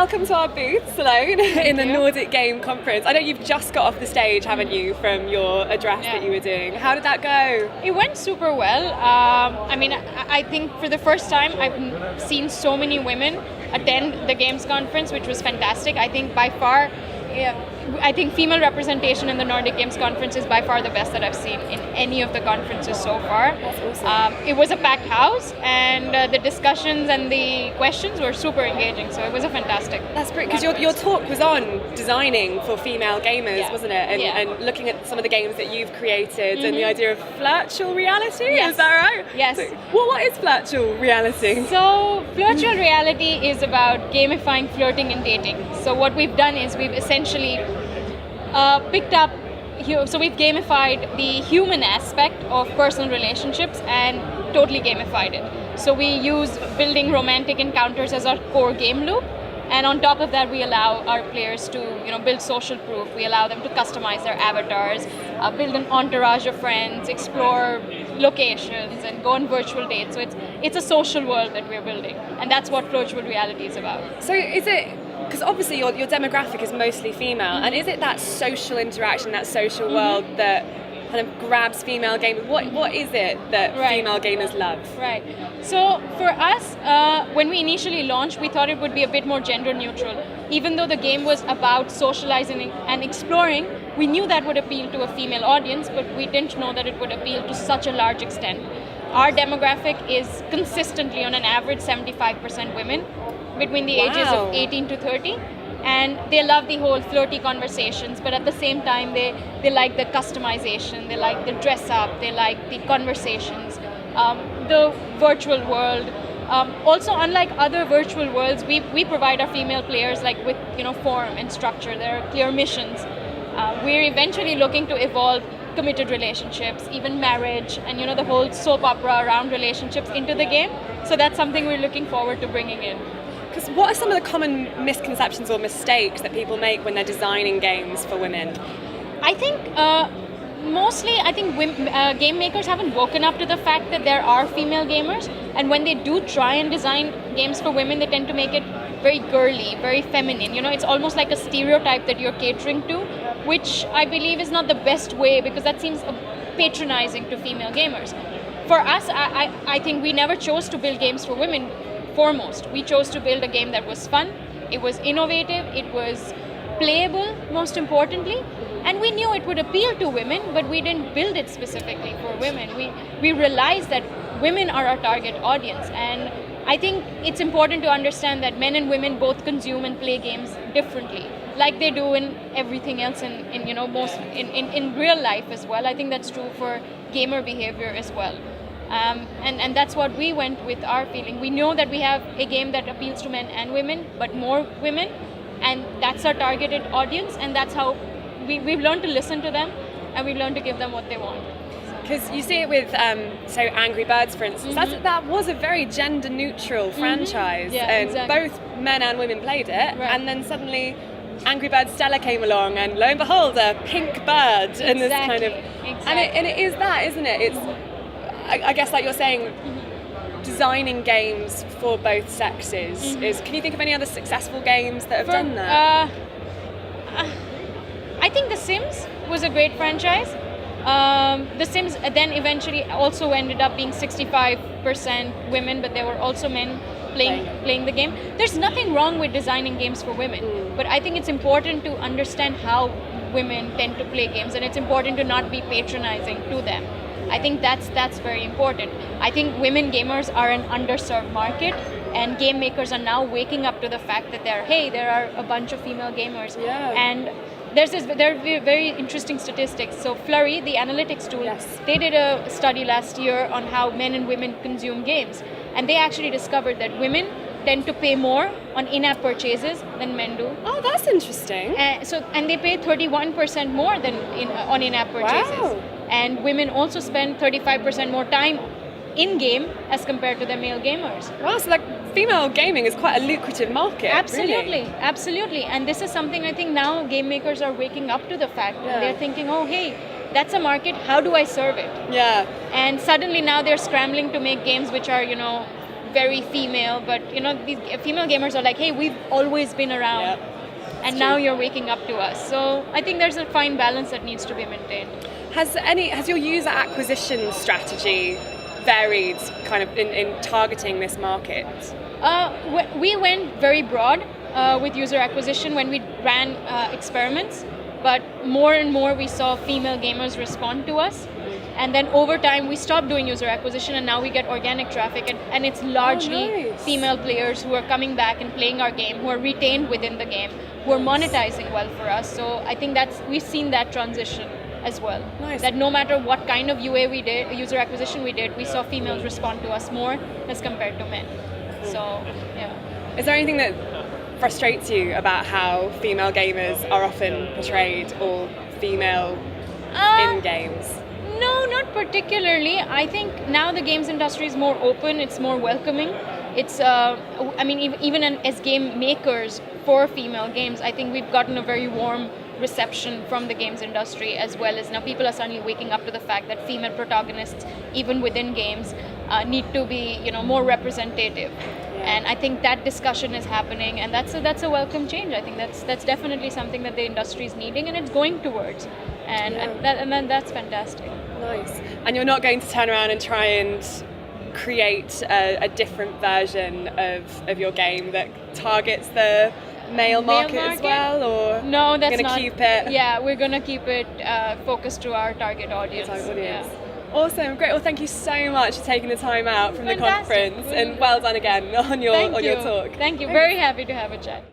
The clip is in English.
welcome to our booth, Salone, in the Nordic Game conference. I know you've just got off the stage, haven't you, from your address that you were doing. How did that go? It went super well. I think for the first time I've seen so many women attend the Games conference, which was fantastic. I think by far, female representation in the Nordic Games conference is by far the best that I've seen in any of the conferences so far. That's awesome. It was a packed house, and the discussions and the questions were super engaging, so it was a fantastic. That's great, because your talk was on designing for female gamers, wasn't it? And looking at some of the games that you've created and the idea of Flirtual Reality, is that right? Yes. So, what is Flirtual Reality? So, Flirtual Reality is about gamifying flirting and dating. So what we've done is we've essentially we've gamified the human aspect of personal relationships and totally gamified it. So we use building romantic encounters as our core game loop, and on top of that we allow our players to build social proof. We allow them to customize their avatars, build an entourage of friends, explore locations, and go on virtual dates. So it's a social world that we're building, and that's what Virtual Reality is about. So is it, because obviously your demographic is mostly female, and is it that social interaction, that social world that kind of grabs female gamers? What is it that female gamers love? Right. So for us, when we initially launched, we thought it would be a bit more gender neutral. Even though the game was about socializing and exploring, we knew that would appeal to a female audience, but we didn't know that it would appeal to such a large extent. Our demographic is consistently, on an average, 75% women between the ages of 18 to 30, and they love the whole flirty conversations, but at the same time they like the customization, they like the dress up, they like the conversations, the virtual world. Also, unlike other virtual worlds, we provide our female players with form and structure. There are clear missions. We're eventually looking to evolve committed relationships, even marriage, and the whole soap opera around relationships into the game. So that's something we're looking forward to bringing in. Because what are some of the common misconceptions or mistakes that people make when they're designing games for women? I think mostly, game makers haven't woken up to the fact that there are female gamers, and when they do try and design games for women, they tend to make it very girly, very feminine. It's almost like a stereotype that you're catering to, which I believe is not the best way, because that seems patronizing to female gamers. For us, I think we never chose to build games for women. Foremost, we chose to build a game that was fun, it was innovative, it was playable, most importantly, and we knew it would appeal to women, but we didn't build it specifically for women. We realized that women are our target audience, and I think it's important to understand that men and women both consume and play games differently, like they do in everything else in real life as well. I think that's true for gamer behavior as well. And that's what we went with our feeling. We know that we have a game that appeals to men and women, but more women, and that's our targeted audience, and that's how we've learned to listen to them, and we've learned to give them what they want. Because you see it with, Angry Birds, for instance, that was a very gender-neutral franchise, and both men and women played it, and then suddenly Angry Birds Stella came along, and lo and behold, a pink bird, and this kind of, and it is that, isn't it? It's, I guess, like you're saying, designing games for both sexes is. Can you think of any other successful games that have done that? I think The Sims was a great franchise. The Sims then eventually also ended up being 65% women, but there were also men playing the game. There's nothing wrong with designing games for women, but I think it's important to understand how women tend to play games, and it's important to not be patronizing to them. I think that's very important. I think women gamers are an underserved market, and game makers are now waking up to the fact that there are a bunch of female gamers. And there are very interesting statistics. So Flurry, the analytics tool, they did a study last year on how men and women consume games, and they actually discovered that women tend to pay more on in-app purchases than men do. Oh, that's interesting. And they pay 31% more than on in-app purchases. Wow. And women also spend 35% more time in-game as compared to the male gamers. Wow, so female gaming is quite a lucrative market. Absolutely, really. Absolutely. And this is something I think now game makers are waking up to the fact. They're thinking, oh, hey, that's a market, how do I serve it? Yeah. And suddenly now they're scrambling to make games which are, very female, but these female gamers are like, hey, we've always been around, and now you're waking up to us. So I think there's a fine balance that needs to be maintained. Has your user acquisition strategy varied kind of in targeting this market? We went very broad with user acquisition when we ran experiments, but more and more we saw female gamers respond to us. And then over time we stopped doing user acquisition, and now we get organic traffic, and it's largely female players who are coming back and playing our game, who are retained within the game, who are monetizing well for us. So I think we've seen that transition as well. That no matter what kind of UA we did, user acquisition we did, we saw females respond to us more as compared to men. So yeah. Is there anything that frustrates you about how female gamers are often portrayed, or female in games? No, not particularly. I think now the games industry is more open, it's more welcoming. It's, even as game makers for female games, I think we've gotten a very warm reception from the games industry, as well as now people are suddenly waking up to the fact that female protagonists, even within games, need to be more representative. And I think that discussion is happening, and that's a welcome change. I think that's definitely something that the industry is needing, and it's going towards. And that's fantastic. Nice. And you're not going to turn around and try and create a different version of your game that targets the male market as well, or no, that's going to keep it? Yeah, we're going to keep it focused to our target audience. Yeah. Awesome, great. Well, thank you so much for taking the time out from the conference, and well done again on your talk. Thank you. Very happy to have a chat.